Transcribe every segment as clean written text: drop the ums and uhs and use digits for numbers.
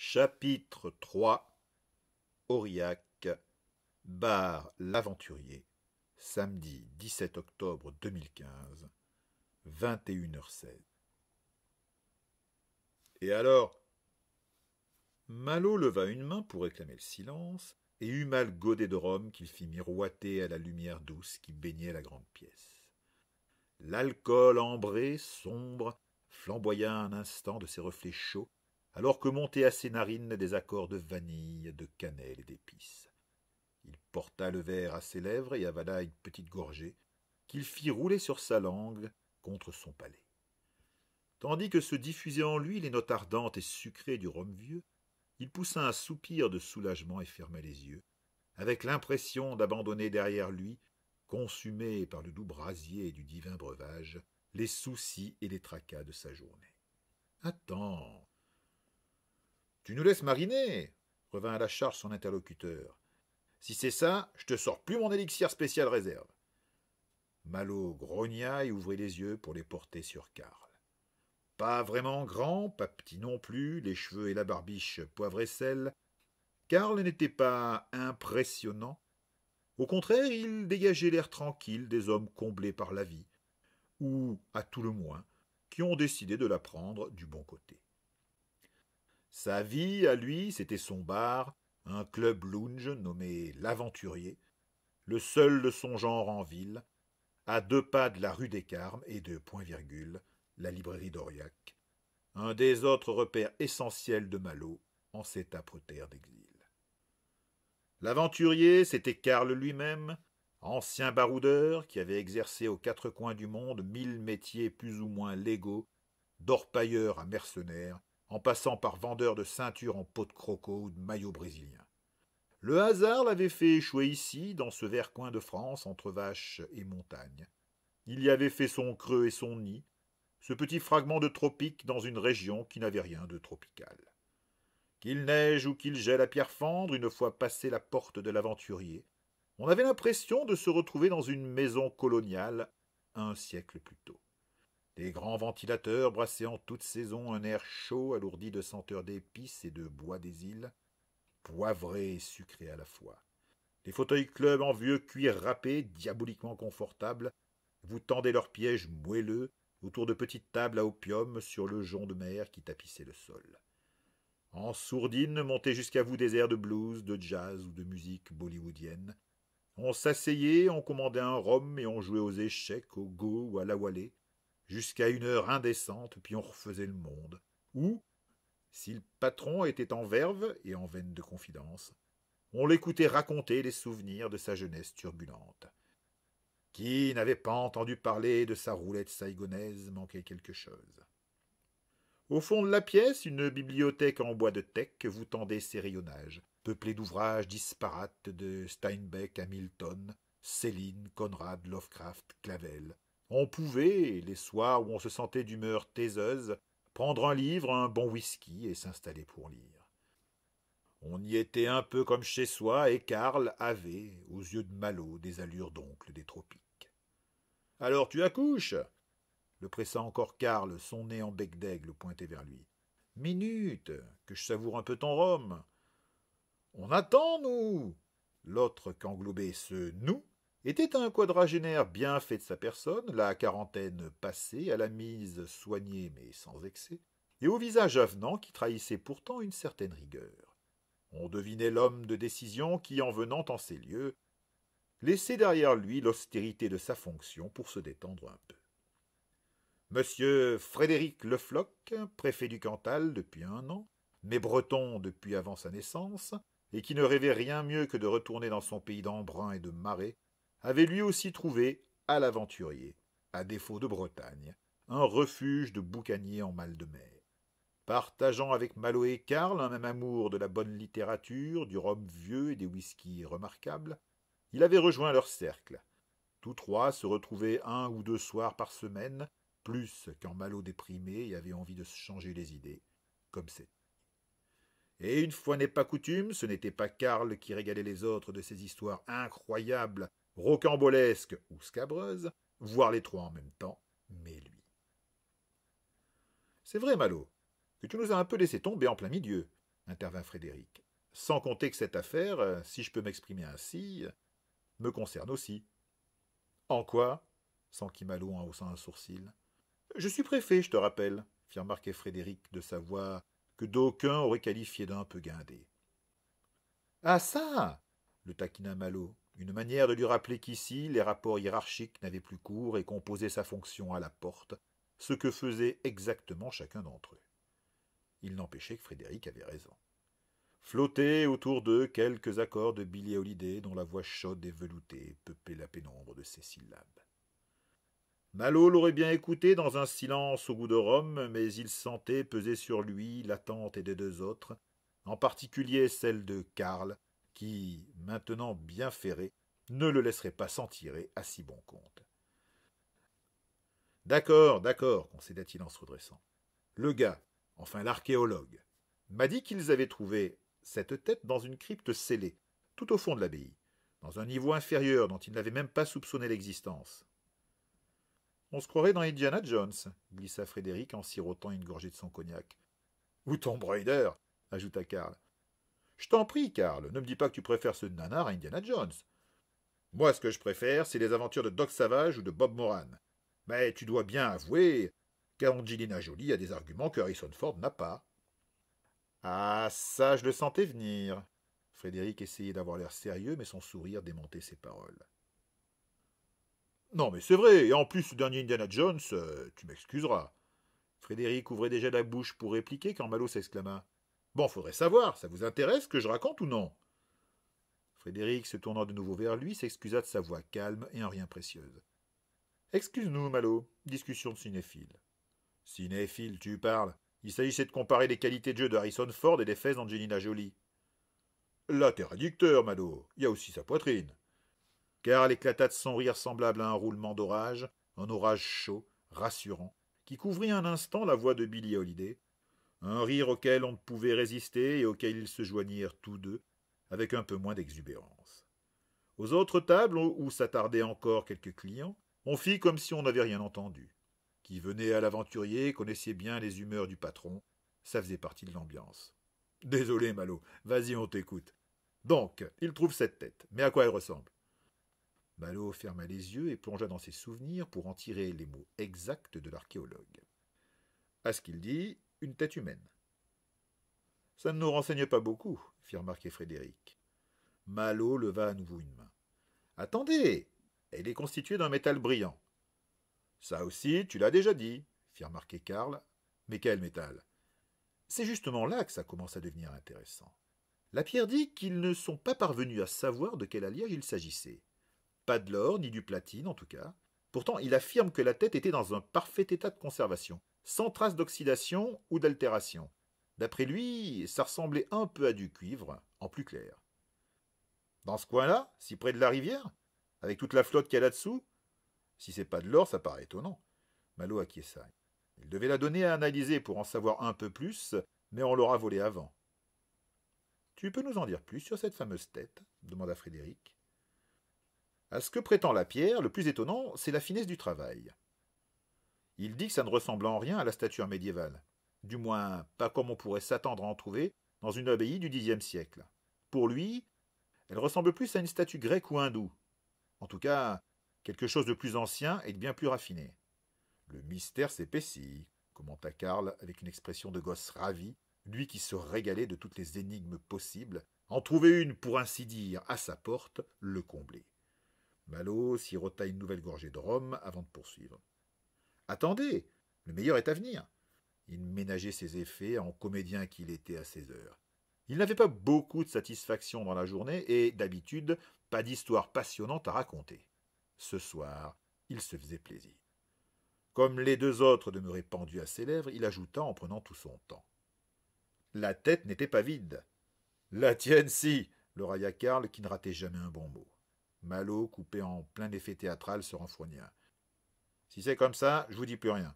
Chapitre 3. Aurillac, bar L'Aventurier, samedi 17 octobre 2015, 21h16. Et alors? Malo leva une main pour réclamer le silence et eut mal godé de rhum qu'il fit miroiter à la lumière douce qui baignait la grande pièce. L'alcool ambré, sombre, flamboya un instant de ses reflets chauds, alors que montaient à ses narines des accords de vanille, de cannelle et d'épices. Il porta le verre à ses lèvres et avala une petite gorgée, qu'il fit rouler sur sa langue contre son palais. Tandis que se diffusaient en lui les notes ardentes et sucrées du rhum vieux, il poussa un soupir de soulagement et ferma les yeux, avec l'impression d'abandonner derrière lui, consumé par le doux brasier du divin breuvage, les soucis et les tracas de sa journée. « Attends, tu nous laisses mariner ?» revint à la charge son interlocuteur. « Si c'est ça, je te sors plus mon élixir spécial réserve. » Malo grogna et ouvrit les yeux pour les porter sur Karl. Pas vraiment grand, pas petit non plus, les cheveux et la barbiche poivre et sel, Karl n'était pas impressionnant. Au contraire, il dégageait l'air tranquille des hommes comblés par la vie, ou, à tout le moins, qui ont décidé de la prendre du bon côté. Sa vie, à lui, c'était son bar, un club lounge nommé L'Aventurier, le seul de son genre en ville, à 2 pas de la rue des Carmes et de Point-Virgule, la librairie d'Aurillac, un des autres repères essentiels de Malo en cette âpre terre d'exil. L'aventurier, c'était Karl lui-même, ancien baroudeur qui avait exercé aux 4 coins du monde 1000 métiers plus ou moins légaux, d'orpailleur à mercenaire, en passant par vendeur de ceintures en peau de croco ou de maillots brésiliens. Le hasard l'avait fait échouer ici, dans ce vert coin de France, entre vaches et montagnes. Il y avait fait son creux et son nid, ce petit fragment de tropique dans une région qui n'avait rien de tropical. Qu'il neige ou qu'il gèle à pierre fendre, une fois passé la porte de l'aventurier, on avait l'impression de se retrouver dans une maison coloniale un siècle plus tôt. Des grands ventilateurs brassaient en toute saison un air chaud alourdi de senteurs d'épices et de bois des îles, poivré et sucré à la fois. Les fauteuils clubs en vieux cuir râpé, diaboliquement confortables, vous tendaient leurs pièges moelleux autour de petites tables à opium sur le jonc de mer qui tapissait le sol. En sourdine montaient jusqu'à vous des airs de blues, de jazz ou de musique bollywoodienne. On s'asseyait, on commandait un rhum et on jouait aux échecs, au go ou à la wallet, jusqu'à une heure indécente, puis on refaisait le monde. Ou, si le patron était en verve et en veine de confidence, on l'écoutait raconter les souvenirs de sa jeunesse turbulente. Qui n'avait pas entendu parler de sa roulette saïgonaise manquait quelque chose. Au fond de la pièce, une bibliothèque en bois de teck vous tendait ses rayonnages, peuplée d'ouvrages disparates de Steinbeck à Milton, Céline, Conrad, Lovecraft, Clavel. On pouvait, les soirs où on se sentait d'humeur taiseuse, prendre un livre, un bon whisky et s'installer pour lire. On y était un peu comme chez soi et Karl avait, aux yeux de Malo, des allures d'oncle des tropiques. « Alors tu accouches ?» le pressa encore Karl, son nez en bec d'aigle pointé vers lui. « Minute, que je savoure un peu ton rhum. »« On attend, nous !» L'autre qu'englobait ce « nous » était un quadragénaire bien fait de sa personne, la quarantaine passée, à la mise soignée mais sans excès, et au visage avenant qui trahissait pourtant une certaine rigueur. On devinait l'homme de décision qui, en venant en ces lieux, laissait derrière lui l'austérité de sa fonction pour se détendre un peu. Monsieur Frédéric Lefloc, préfet du Cantal depuis 1 an, mais breton depuis avant sa naissance, et qui ne rêvait rien mieux que de retourner dans son pays d'embrun et de marais, avait lui aussi trouvé, à l'aventurier, à défaut de Bretagne, un refuge de boucanier en mal de mer. Partageant avec Malo et Karl un même amour de la bonne littérature, du rhum vieux et des whiskies remarquables, il avait rejoint leur cercle. Tous 3 se retrouvaient 1 ou 2 soirs par semaine, plus quand Malo déprimé et avait envie de se changer les idées, comme c'est. Et une fois n'est pas coutume, ce n'était pas Karl qui régalait les autres de ses histoires incroyables, rocambolesques ou scabreuses, voire les 3 en même temps, mais lui. « C'est vrai, Malo, que tu nous as un peu laissé tomber en plein milieu. intervint Frédéric. Sans compter que cette affaire, si je peux m'exprimer ainsi, me concerne aussi. En quoi s'enquit Malot en haussant un sourcil. Je suis préfet, je te rappelle, fit remarquer Frédéric de sa voix que d'aucuns auraient qualifiée d'un peu guindée. Ah ça le taquina Malot, une manière de lui rappeler qu'ici les rapports hiérarchiques n'avaient plus cours et qu'on posait sa fonction à la porte, ce que faisait exactement chacun d'entre eux. Il n'empêchait que Frédéric avait raison. Flottaient autour d'eux quelques accords de Billie Holiday dont la voix chaude et veloutée peuplait la pénombre de ses syllabes. Malot l'aurait bien écouté dans un silence au goût de Rome, mais il sentait peser sur lui l'attente des deux autres, en particulier celle de Karl, qui, maintenant bien ferré, ne le laisserait pas s'en tirer à si bon compte. D'accord, concéda-t-il en se redressant. Le gars, enfin l'archéologue, m'a dit qu'ils avaient trouvé cette tête dans une crypte scellée, tout au fond de l'abbaye, dans un niveau inférieur dont il n'avait même pas soupçonné l'existence. On se croirait dans Indiana Jones, glissa Frédéric en sirotant une gorgée de son cognac. Ou Tomb Raider, ajouta Karl. Je t'en prie, Karl, ne me dis pas que tu préfères ce nanar à Indiana Jones. Moi, ce que je préfère, c'est les aventures de Doc Savage ou de Bob Moran. Mais tu dois bien avouer qu'Angelina Jolie a des arguments que Harrison Ford n'a pas. Ah, ça, je le sentais venir. Frédéric essayait d'avoir l'air sérieux, mais son sourire démentait ses paroles. Non, mais c'est vrai, et en plus, ce dernier Indiana Jones, tu m'excuseras. Frédéric ouvrait déjà la bouche pour répliquer quand Malot s'exclama. Bon, faudrait savoir, ça vous intéresse que je raconte ou non? Frédéric, se tournant de nouveau vers lui, s'excusa de sa voix calme et en rien précieuse. Excuse-nous, Malot, discussion de cinéphile. Cinéphile, tu parles. Il s'agissait de comparer les qualités de jeu de Harrison Ford et des fesses d'Angelina Jolie. Là, t'es réducteur, Malot. Il y a aussi sa poitrine. Karl éclata de son rire semblable à un roulement d'orage, un orage chaud, rassurant, qui couvrit un instant la voix de Billie Holiday, un rire auquel on ne pouvait résister et auquel ils se joignirent tous deux, avec un peu moins d'exubérance. Aux autres tables, où s'attardaient encore quelques clients, on fit comme si on n'avait rien entendu. Qui venait à l'aventurier connaissait bien les humeurs du patron, ça faisait partie de l'ambiance. Désolé, Malot, vas-y, on t'écoute. Donc, il trouve cette tête, mais à quoi elle ressemble? Malot ferma les yeux et plongea dans ses souvenirs pour en tirer les mots exacts de l'archéologue. À ce qu'il dit, une tête humaine. Ça ne nous renseigne pas beaucoup, fit remarquer Frédéric. Malot leva à nouveau une main. Attendez, elle est constituée d'un métal brillant. Ça aussi, tu l'as déjà dit, fit remarquer Karl. Mais quel métal? C'est justement là que ça commence à devenir intéressant. La pierre dit qu'ils ne sont pas parvenus à savoir de quel alliage il s'agissait. Pas de l'or, ni du platine en tout cas. Pourtant, il affirme que la tête était dans un parfait état de conservation, sans trace d'oxydation ou d'altération. D'après lui, ça ressemblait un peu à du cuivre, en plus clair. Dans ce coin-là, si près de la rivière, avec toute la flotte qu'il y a là-dessous? Si c'est pas de l'or, ça paraît étonnant. Malot acquiesça. Il devait la donner à analyser pour en savoir un peu plus, mais on l'aura volée avant. Tu peux nous en dire plus sur cette fameuse tête? Demanda Frédéric. À ce que prétend la pierre, le plus étonnant, c'est la finesse du travail. Il dit que ça ne ressemble en rien à la stature médiévale. Du moins, pas comme on pourrait s'attendre à en trouver dans une abbaye du Xe siècle. Pour lui, elle ressemble plus à une statue grecque ou hindoue. En tout cas, quelque chose de plus ancien et de bien plus raffiné. Le mystère s'épaissit, commenta Karl avec une expression de gosse ravi, lui qui se régalait de toutes les énigmes possibles, en trouver une, pour ainsi dire, à sa porte, le combler. Malot sirota une nouvelle gorgée de rhum avant de poursuivre. Attendez, le meilleur est à venir. Il ménageait ses effets en comédien qu'il était à ses heures. Il n'avait pas beaucoup de satisfaction dans la journée et, d'habitude, pas d'histoire passionnante à raconter. Ce soir, il se faisait plaisir. Comme les deux autres demeuraient pendus à ses lèvres, il ajouta en prenant tout son temps. La tête n'était pas vide. La tienne, si, le railla Karl, qui ne ratait jamais un bon mot. Malot, coupé en plein effet théâtral, se renfrogna. Si c'est comme ça, je vous dis plus rien.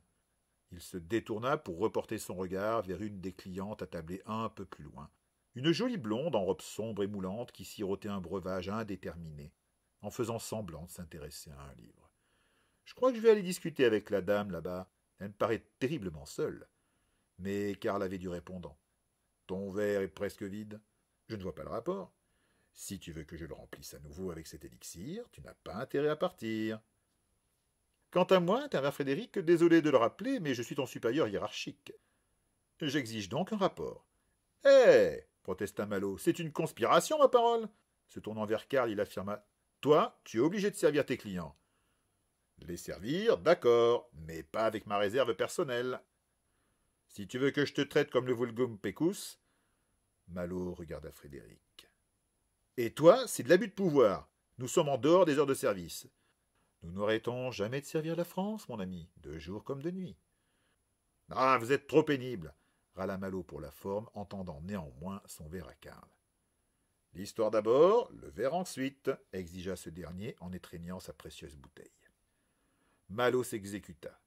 Il se détourna pour reporter son regard vers une des clientes attablées un peu plus loin. Une jolie blonde en robe sombre et moulante qui sirotait un breuvage indéterminé, en faisant semblant de s'intéresser à un livre. Je crois que je vais aller discuter avec la dame là-bas. Elle me paraît terriblement seule. Mais Karl avait du répondant. Ton verre est presque vide. Je ne vois pas le rapport. Si tu veux que je le remplisse à nouveau avec cet élixir, tu n'as pas intérêt à partir. Quant à moi, intervint Frédéric, désolé de le rappeler, mais je suis ton supérieur hiérarchique. J'exige donc un rapport. Hé protesta Malo, c'est une conspiration, ma parole. Se tournant vers Karl, il affirma. Toi, tu es obligé de servir tes clients. Les servir, d'accord, mais pas avec ma réserve personnelle. Si tu veux que je te traite comme le vulgum pecus. Malo regarda Frédéric. Et toi, c'est de l'abus de pouvoir. Nous sommes en dehors des heures de service. Nous n'aurait-on jamais de servir la France, mon ami, de jour comme de nuit. Ah, vous êtes trop pénible, râla Malo pour la forme, entendant néanmoins son verre à Karl. L'histoire d'abord, le verre ensuite, exigea ce dernier en étreignant sa précieuse bouteille. Malo s'exécuta.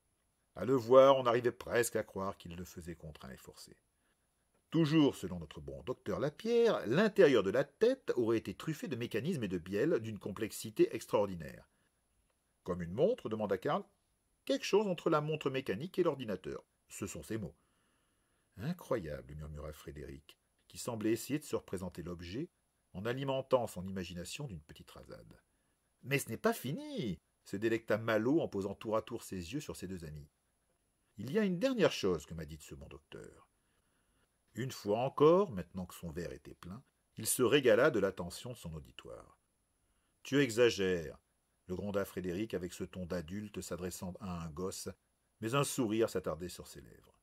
À le voir, on arrivait presque à croire qu'il le faisait contraint et forcé. Toujours selon notre bon docteur Lapierre, l'intérieur de la tête aurait été truffé de mécanismes et de bielles d'une complexité extraordinaire. Comme une montre, demanda Karl. Quelque chose entre la montre mécanique et l'ordinateur. Ce sont ces mots. Incroyable, murmura Frédéric, qui semblait essayer de se représenter l'objet en alimentant son imagination d'une petite rasade. Mais ce n'est pas fini, se délecta Malo en posant tour à tour ses yeux sur ses deux amis. Il y a une dernière chose que m'a dite ce bon docteur. Une fois encore, maintenant que son verre était plein, il se régala de l'attention de son auditoire. Tu exagères, le gronda Frédéric avec ce ton d'adulte s'adressant à un gosse, mais un sourire s'attardait sur ses lèvres.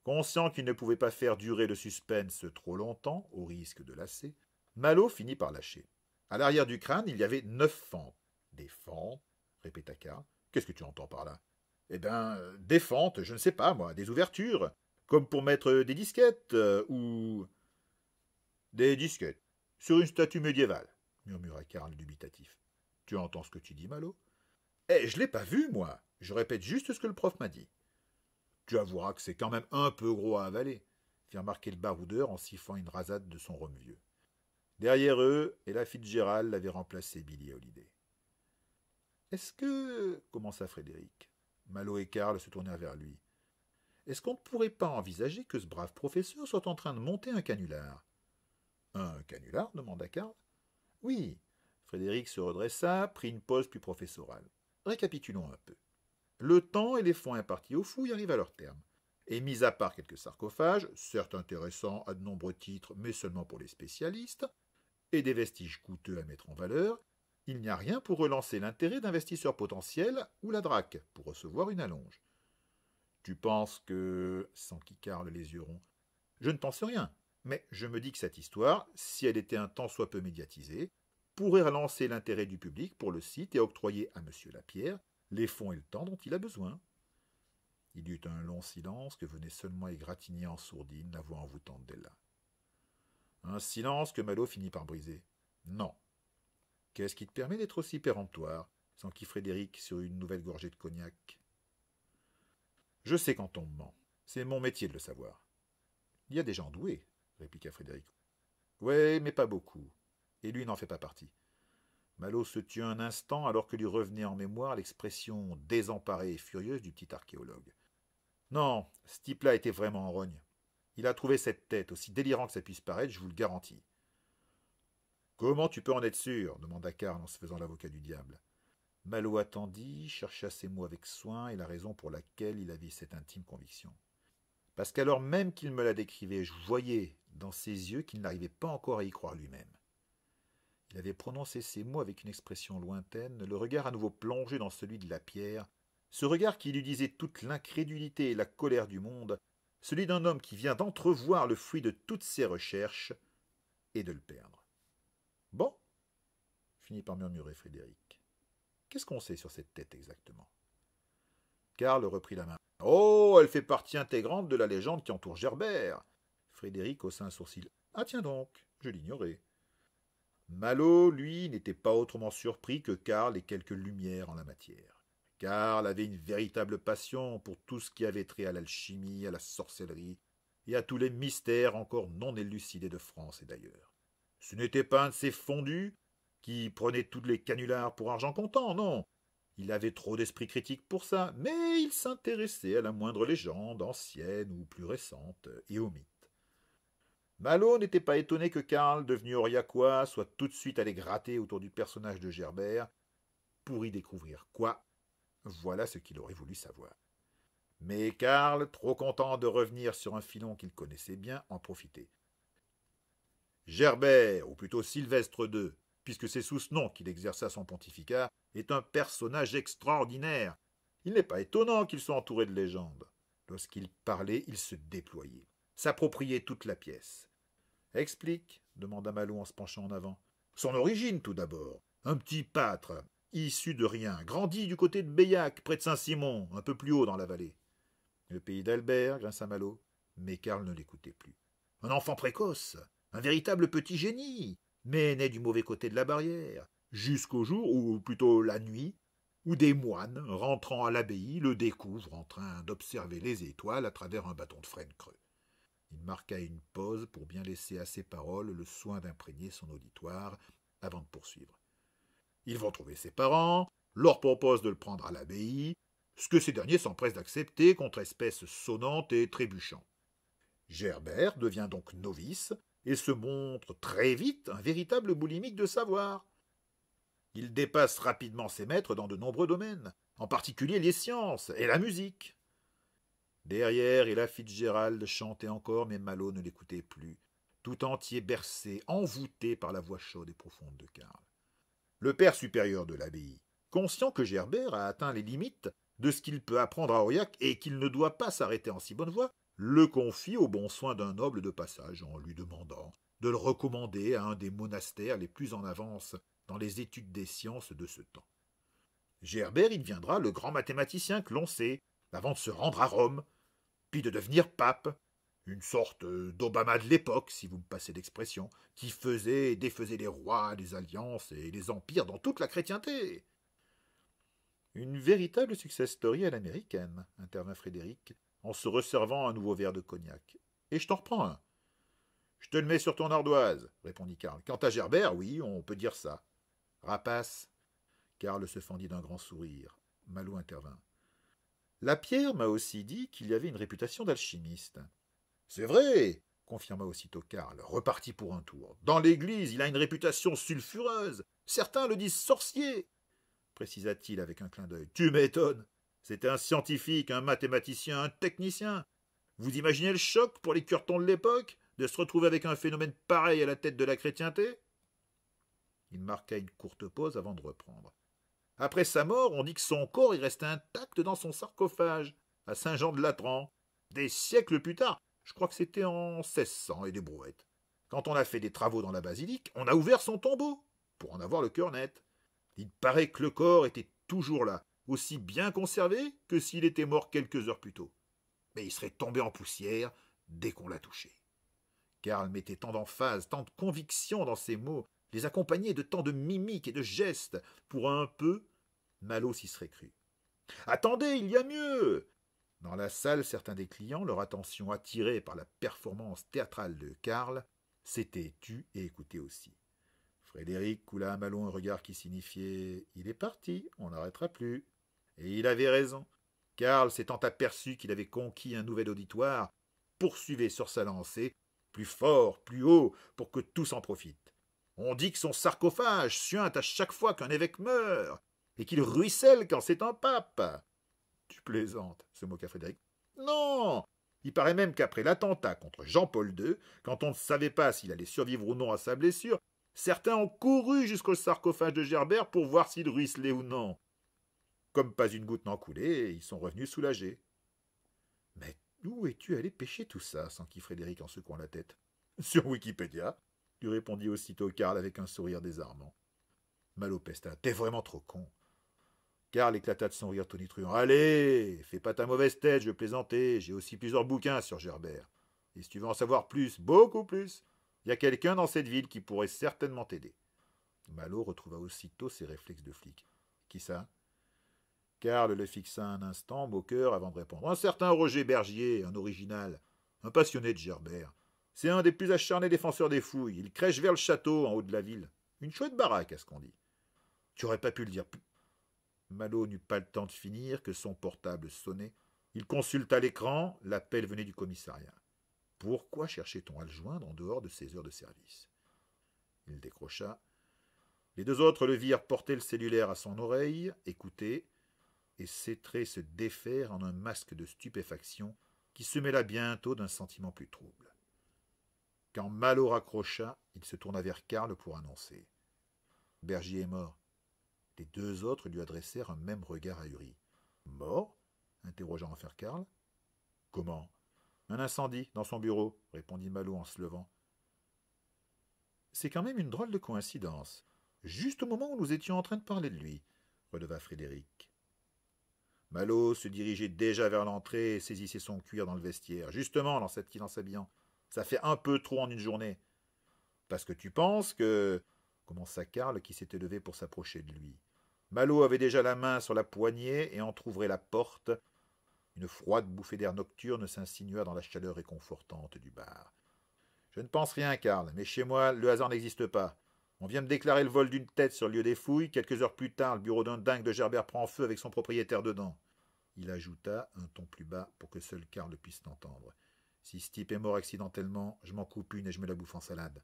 Conscient qu'il ne pouvait pas faire durer le suspense trop longtemps, au risque de lasser, Malo finit par lâcher. À l'arrière du crâne, il y avait 9 fentes. Des fentes, répéta Karl. Qu'est-ce que tu entends par là? Eh bien, des fentes, je ne sais pas, moi, des ouvertures, comme pour mettre des disquettes, ou... Des disquettes, sur une statue médiévale, murmura Karl dubitatif. Tu entends ce que tu dis, Malo? Eh, je l'ai pas vu, moi. Je répète juste ce que le prof m'a dit. Tu avoueras que c'est quand même un peu gros à avaler, fit remarquer le baroudeur en sifflant une rasade de son rhum vieux. Derrière eux, Ella Fitzgerald avait remplacé Billie Holiday. Est-ce que... commença Frédéric. Malo et Karl se tournèrent vers lui. Est-ce qu'on ne pourrait pas envisager que ce brave professeur soit en train de monter un canular? Un canular demanda Karl. Oui. Frédéric se redressa, prit une pause plus professorale. Récapitulons un peu. Le temps et les fonds impartis aux fouilles arrivent à leur terme. Et mis à part quelques sarcophages, certes intéressants à de nombreux titres, mais seulement pour les spécialistes, et des vestiges coûteux à mettre en valeur, il n'y a rien pour relancer l'intérêt d'investisseurs potentiels ou la DRAC pour recevoir une allonge. Tu penses que... s'enquit Karl les yeux ronds. Je ne pense rien, mais je me dis que cette histoire, si elle était un tant soit peu médiatisée, pourrait relancer l'intérêt du public pour le site et octroyer à M. Lapierre les fonds et le temps dont il a besoin. Il y eut un long silence que venait seulement égratigner en sourdine la voix envoûtante d'Ella. Un silence que Malo finit par briser. Non. Qu'est-ce qui te permet d'être aussi péremptoire? S'enquit Frédéric sur une nouvelle gorgée de cognac. Je sais quand on me ment. C'est mon métier de le savoir. Il y a des gens doués, répliqua Frédéric. Ouais, mais pas beaucoup. Et lui n'en fait pas partie. Malo se tut un instant alors que lui revenait en mémoire l'expression désemparée et furieuse du petit archéologue. Non, ce type-là était vraiment en rogne. Il a trouvé cette tête, aussi délirant que ça puisse paraître, je vous le garantis. Comment tu peux en être sûr demanda Karl en se faisant l'avocat du diable. Malo attendit, chercha ses mots avec soin et la raison pour laquelle il avait cette intime conviction. Parce qu'alors même qu'il me la décrivait, je voyais dans ses yeux qu'il n'arrivait pas encore à y croire lui-même. Il avait prononcé ces mots avec une expression lointaine, le regard à nouveau plongé dans celui de Lapierre, ce regard qui lui disait toute l'incrédulité et la colère du monde, celui d'un homme qui vient d'entrevoir le fruit de toutes ses recherches et de le perdre. Bon, finit par murmurer Frédéric. Qu'est-ce qu'on sait sur cette tête exactement? Karl reprit la main. Oh, elle fait partie intégrante de la légende qui entoure Gerbert. Frédéric haussa un sourcil. Ah tiens donc, je l'ignorais. Malo, lui, n'était pas autrement surpris que Karl ait quelques lumières en la matière. Karl avait une véritable passion pour tout ce qui avait trait à l'alchimie, à la sorcellerie et à tous les mystères encore non élucidés de France et d'ailleurs. Ce n'était pas un de ces fondus qui prenait tous les canulars pour argent comptant, non. Il avait trop d'esprit critique pour ça, mais il s'intéressait à la moindre légende, ancienne ou plus récente, et aux mythes. Malo n'était pas étonné que Karl, devenu aurillacois, soit tout de suite allé gratter autour du personnage de Gerbert pour y découvrir quoi. Voilà ce qu'il aurait voulu savoir. Mais Karl, trop content de revenir sur un filon qu'il connaissait bien, en profitait. Gerbert, ou plutôt Sylvestre II, puisque c'est sous ce nom qu'il exerça son pontificat, est un personnage extraordinaire. Il n'est pas étonnant qu'il soit entouré de légendes. Lorsqu'il parlait, il se déployait, s'appropriait toute la pièce. Explique, demanda Malo en se penchant en avant. Son origine, tout d'abord. Un petit pâtre, issu de rien, grandi du côté de Beillac, près de Saint-Simon, un peu plus haut dans la vallée. Le pays d'Albert, grinça Malo, mais Karl ne l'écoutait plus. Un enfant précoce, un véritable petit génie, mais né du mauvais côté de la barrière, jusqu'au jour, ou plutôt la nuit, où des moines, rentrant à l'abbaye, le découvrent en train d'observer les étoiles à travers un bâton de frêne creux. Il marqua une pause pour bien laisser à ses paroles le soin d'imprégner son auditoire avant de poursuivre. Ils vont trouver ses parents, leur proposent de le prendre à l'abbaye, ce que ces derniers s'empressent d'accepter contre espèce sonnante et trébuchant. Gerbert devient donc novice et se montre très vite un véritable boulimique de savoir. Il dépasse rapidement ses maîtres dans de nombreux domaines, en particulier les sciences et la musique. Derrière, Ella Fitzgerald chantait encore, mais Malo ne l'écoutait plus, tout entier bercé, envoûté par la voix chaude et profonde de Karl. Le père supérieur de l'abbaye, conscient que Gerbert a atteint les limites de ce qu'il peut apprendre à Aurillac et qu'il ne doit pas s'arrêter en si bonne voie, le confie au bon soin d'un noble de passage en lui demandant de le recommander à un des monastères les plus en avance dans les études des sciences de ce temps. Gerbert y deviendra le grand mathématicien que l'on sait, avant de se rendre à Rome, puis de devenir pape, une sorte d'Obama de l'époque, si vous me passez l'expression, qui faisait et défaisait les rois, les alliances et les empires dans toute la chrétienté. Une véritable success story à l'américaine, intervint Frédéric, en se resservant un nouveau verre de cognac. Et je t'en reprends un. Je te le mets sur ton ardoise, répondit Karl. Quant à Gerbert, oui, on peut dire ça. Rapace. Karl se fendit d'un grand sourire. Malo intervint. Lapierre m'a aussi dit qu'il y avait une réputation d'alchimiste. C'est vrai, confirma aussitôt Karl, reparti pour un tour. Dans l'église, il a une réputation sulfureuse. Certains le disent sorcier, précisa-t-il avec un clin d'œil. Tu m'étonnes. C'était un scientifique, un mathématicien, un technicien. Vous imaginez le choc pour les curtons de l'époque de se retrouver avec un phénomène pareil à la tête de la chrétienté? Il marqua une courte pause avant de reprendre. Après sa mort, on dit que son corps est resté intact dans son sarcophage, à Saint-Jean-de-Latran. Des siècles plus tard, je crois que c'était en 1600 et des brouettes. Quand on a fait des travaux dans la basilique, on a ouvert son tombeau, pour en avoir le cœur net. Il paraît que le corps était toujours là, aussi bien conservé que s'il était mort quelques heures plus tôt. Mais il serait tombé en poussière dès qu'on l'a touché. Karl mettait tant d'emphase, tant de conviction dans ses mots, les accompagnait de tant de mimiques et de gestes, pour un peu, Malo s'y serait cru. Attendez, il y a mieux. Dans la salle, certains des clients, leur attention attirée par la performance théâtrale de Karl, s'étaient tus et écoutaient aussi. Frédéric coula à Malo un regard qui signifiait « Il est parti, on n'arrêtera plus ». Et il avait raison. Karl, s'étant aperçu qu'il avait conquis un nouvel auditoire, poursuivait sur sa lancée, plus fort, plus haut, pour que tous en profitent. On dit que son sarcophage suinte à chaque fois qu'un évêque meurt, et qu'il ruisselle quand c'est un pape. Tu plaisantes, se moqua Frédéric. Non. Il paraît même qu'après l'attentat contre Jean-Paul II, quand on ne savait pas s'il allait survivre ou non à sa blessure, certains ont couru jusqu'au sarcophage de Gerbert pour voir s'il ruisselait ou non. Comme pas une goutte n'en coulait, ils sont revenus soulagés. Mais où es-tu allé pêcher tout ça s'enquit Frédéric en secouant la tête. Sur Wikipédia, lui répondit aussitôt Karl avec un sourire désarmant. Malo pesta, t'es vraiment trop con. Karl éclata de son rire tonitruant. Allez, fais pas ta mauvaise tête, je plaisantais, j'ai aussi plusieurs bouquins sur Gerbert. Et si tu veux en savoir plus, beaucoup plus, il y a quelqu'un dans cette ville qui pourrait certainement t'aider. Malo retrouva aussitôt ses réflexes de flic. Qui ça? Karl le fixa un instant, moqueur, avant de répondre. Un certain Roger Bergier, un original, un passionné de Gerbert. C'est un des plus acharnés défenseurs des fouilles. Il crèche vers le château, en haut de la ville. Une chouette baraque, à ce qu'on dit. Tu aurais pas pu le dire plus. Malo n'eut pas le temps de finir que son portable sonnait. Il consulta l'écran, l'appel venait du commissariat. Pourquoi cherchait-on à le joindre en dehors de ses heures de service? Il décrocha. Les deux autres le virent porter le cellulaire à son oreille, écouter, et ses traits se défaire en un masque de stupéfaction qui se mêla bientôt d'un sentiment plus trouble. Quand Malo raccrocha, il se tourna vers Karl pour annoncer. Bergier est mort. Les deux autres lui adressèrent un même regard ahuri. Mort? Interrogea enfin Karl. Comment? Un incendie dans son bureau, répondit Malo en se levant. C'est quand même une drôle de coïncidence. Juste au moment où nous étions en train de parler de lui, releva Frédéric. Malo se dirigeait déjà vers l'entrée et saisissait son cuir dans le vestiaire. Justement, lança-t-il en s'habillant. Ça fait un peu trop en une journée. Parce que tu penses que... commença Karl qui s'était levé pour s'approcher de lui. Malo avait déjà la main sur la poignée et entr'ouvrait la porte. Une froide bouffée d'air nocturne s'insinua dans la chaleur réconfortante du bar. Je ne pense rien, Karl, mais chez moi, le hasard n'existe pas. On vient me déclarer le vol d'une tête sur le lieu des fouilles. Quelques heures plus tard, le bureau d'un dingue de Gerbert prend feu avec son propriétaire dedans. Il ajouta, un ton plus bas pour que seul Karl puisse l'entendre. Si ce type est mort accidentellement, je m'en coupe une et je me la bouffe en salade.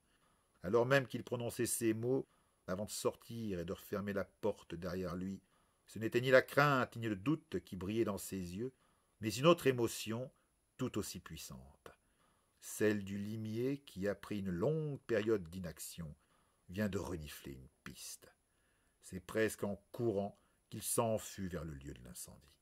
Alors même qu'il prononçait ces mots, avant de sortir et de refermer la porte derrière lui, ce n'était ni la crainte ni le doute qui brillaient dans ses yeux, mais une autre émotion tout aussi puissante. Celle du limier qui, après une longue période d'inaction, vient de renifler une piste. C'est presque en courant qu'il s'enfuit vers le lieu de l'incendie.